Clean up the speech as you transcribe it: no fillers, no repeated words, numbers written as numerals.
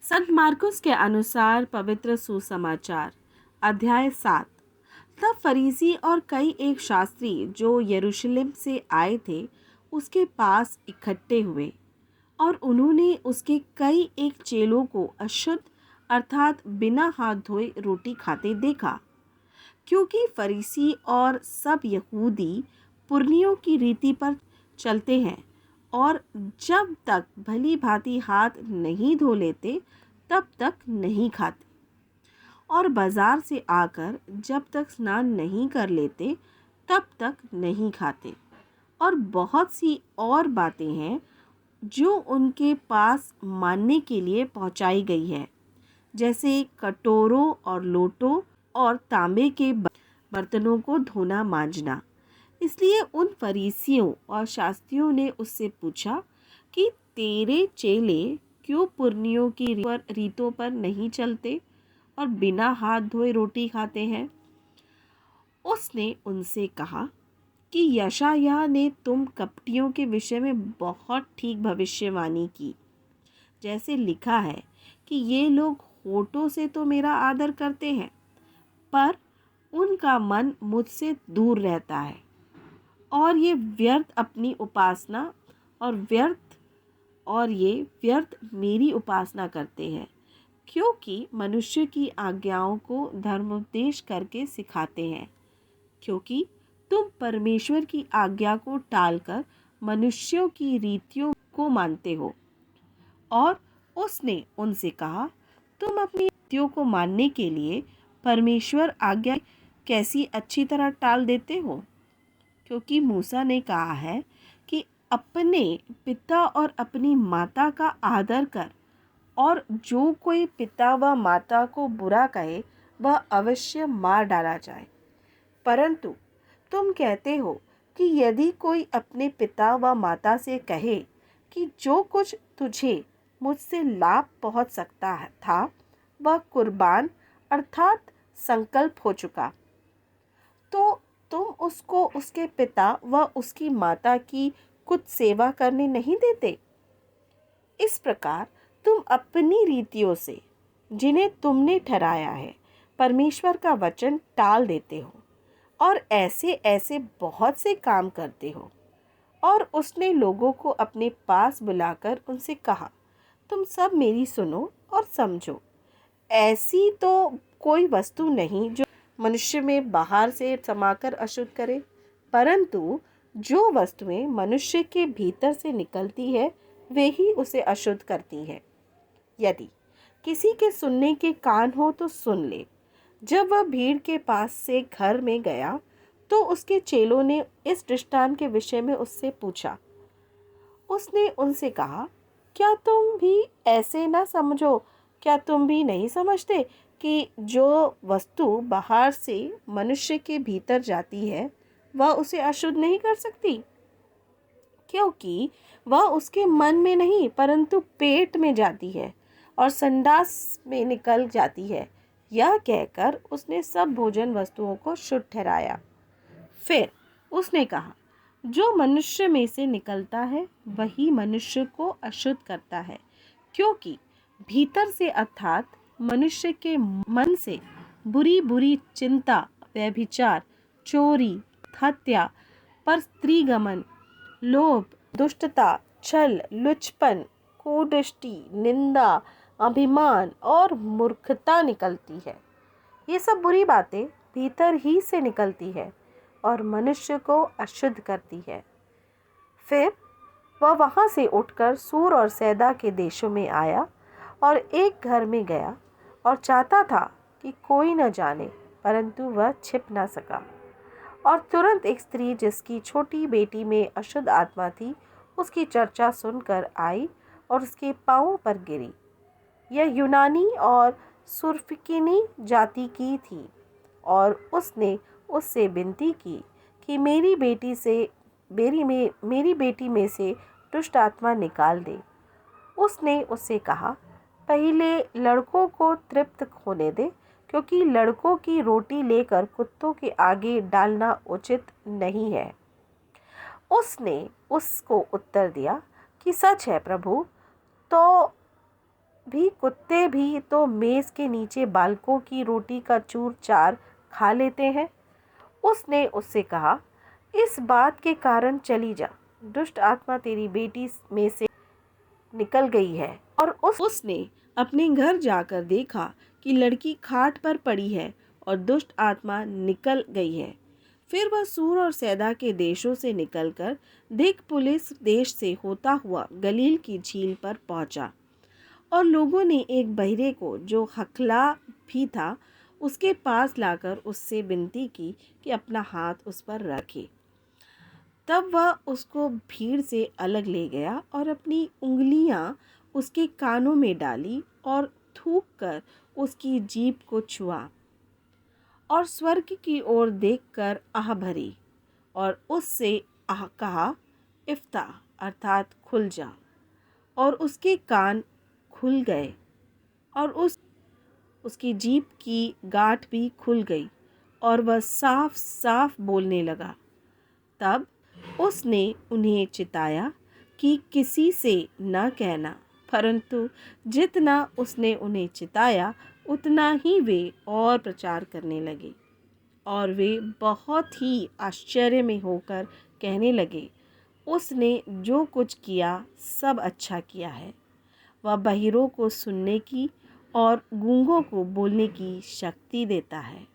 संत मार्कुस के अनुसार पवित्र सुसमाचार अध्याय 7। तब फरीसी और कई एक शास्त्री जो यरूशलेम से आए थे उसके पास इकट्ठे हुए और उन्होंने उसके कई एक चेलों को अशुद्ध अर्थात बिना हाथ धोए रोटी खाते देखा, क्योंकि फरीसी और सब यहूदी पुरनियों की रीति पर चलते हैं और जब तक भली भांति हाथ नहीं धो लेते तब तक नहीं खाते, और बाजार से आकर जब तक स्नान नहीं कर लेते तब तक नहीं खाते। और बहुत सी और बातें हैं जो उनके पास मानने के लिए पहुंचाई गई है, जैसे कटोरों और लोटों और तांबे के बर्तनों को धोना मांजना। इसलिए उन फरीसियों और शास्त्रियों ने उससे पूछा कि तेरे चेले क्यों पुरनियों की रीतों पर नहीं चलते और बिना हाथ धोए रोटी खाते हैं। उसने उनसे कहा कि यशायाह ने तुम कपटियों के विषय में बहुत ठीक भविष्यवाणी की, जैसे लिखा है कि ये लोग होठों से तो मेरा आदर करते हैं पर उनका मन मुझसे दूर रहता है, और ये व्यर्थ अपनी उपासना और ये व्यर्थ मेरी उपासना करते हैं, क्योंकि मनुष्य की आज्ञाओं को धर्मोपदेश करके सिखाते हैं। क्योंकि तुम परमेश्वर की आज्ञा को टालकर मनुष्यों की रीतियों को मानते हो। और उसने उनसे कहा, तुम अपनी रीतियों को मानने के लिए परमेश्वर आज्ञा कैसी अच्छी तरह टाल देते हो। क्योंकि मूसा ने कहा है कि अपने पिता और अपनी माता का आदर कर, और जो कोई पिता व माता को बुरा कहे वह अवश्य मार डाला जाए। परंतु तुम कहते हो कि यदि कोई अपने पिता व माता से कहे कि जो कुछ तुझे मुझसे लाभ पहुंच सकता था वह कुर्बान अर्थात संकल्प हो चुका, तो तुम उसको उसके पिता व उसकी माता की कुछ सेवा करने नहीं देते। इस प्रकार तुम अपनी रीतियों से, जिन्हें तुमने ठहराया है, परमेश्वर का वचन टाल देते हो और ऐसे ऐसे बहुत से काम करते हो। और उसने लोगों को अपने पास बुलाकर उनसे कहा, तुम सब मेरी सुनो और समझो। ऐसी तो कोई वस्तु नहीं जो मनुष्य में बाहर से समाकर अशुद्ध करे, परंतु जो वस्तुएं मनुष्य के भीतर से निकलती है वे ही उसे अशुद्ध करती हैं। यदि किसी के सुनने के कान हो तो सुन ले। जब वह भीड़ के पास से घर में गया तो उसके चेलों ने इस दृष्टांत के विषय में उससे पूछा। उसने उनसे कहा, क्या तुम भी ऐसे न समझो? क्या तुम भी नहीं समझते कि जो वस्तु बाहर से मनुष्य के भीतर जाती है वह उसे अशुद्ध नहीं कर सकती, क्योंकि वह उसके मन में नहीं परंतु पेट में जाती है और संडास में निकल जाती है। यह कहकर उसने सब भोजन वस्तुओं को शुद्ध ठहराया। फिर उसने कहा, जो मनुष्य में से निकलता है वही मनुष्य को अशुद्ध करता है, क्योंकि भीतर से अर्थात मनुष्य के मन से बुरी बुरी चिंता, व्यभिचार, चोरी, हत्या, पर स्त्रीगमन, लोभ, दुष्टता, छल, लुचपन, कुदृष्टि, निंदा, अभिमान और मूर्खता निकलती है। ये सब बुरी बातें भीतर ही से निकलती है और मनुष्य को अशुद्ध करती है। फिर वह वहाँ से उठकर सूर और सैदा के देशों में आया और एक घर में गया और चाहता था कि कोई न जाने, परंतु वह छिप न सका। और तुरंत एक स्त्री जिसकी छोटी बेटी में अशुद्ध आत्मा थी उसकी चर्चा सुनकर आई और उसके पांवों पर गिरी। यह यूनानी और सुरफिकिनी जाति की थी और उसने उससे विनती की कि मेरी बेटी में से दुष्ट आत्मा निकाल दे। उसने उससे कहा, पहले लड़कों को तृप्त होने दे, क्योंकि लड़कों की रोटी लेकर कुत्तों के आगे डालना उचित नहीं है। उसने उसको उत्तर दिया कि सच है प्रभु। तो भी कुत्ते भी तो मेज़ के नीचे बालकों की रोटी का चूर चार खा लेते हैं। उसने उससे कहा, इस बात के कारण चली जा, दुष्ट आत्मा तेरी बेटी में से निकल गई है। और उसने अपने घर जाकर देखा कि लड़की खाट पर पड़ी है और दुष्ट आत्मा निकल गई है। फिर वह सूर और सैदा के देशों से निकलकर पुलिस देश से होता हुआ गलील की झील पर पहुंचा और लोगों ने एक बहरे को, जो हकला भी था, उसके पास लाकर उससे विनती की कि अपना हाथ उस पर रखे। तब वह उसको भीड़ से अलग ले गया और अपनी उंगलियां उसके कानों में डाली और थूक कर उसकी जीभ को छुआ और स्वर्ग की ओर देखकर आह भरी और उससे आह कहा, इफ्ता अर्थात खुल जा। और उसके कान खुल गए और उसकी जीभ की गांठ भी खुल गई और वह साफ साफ बोलने लगा। तब उसने उन्हें चिताया कि किसी से न कहना, परंतु जितना उसने उन्हें चिताया उतना ही वे और प्रचार करने लगे और वे बहुत ही आश्चर्य में होकर कहने लगे, उसने जो कुछ किया सब अच्छा किया है। वह बहिरों को सुनने की और गूंगों को बोलने की शक्ति देता है।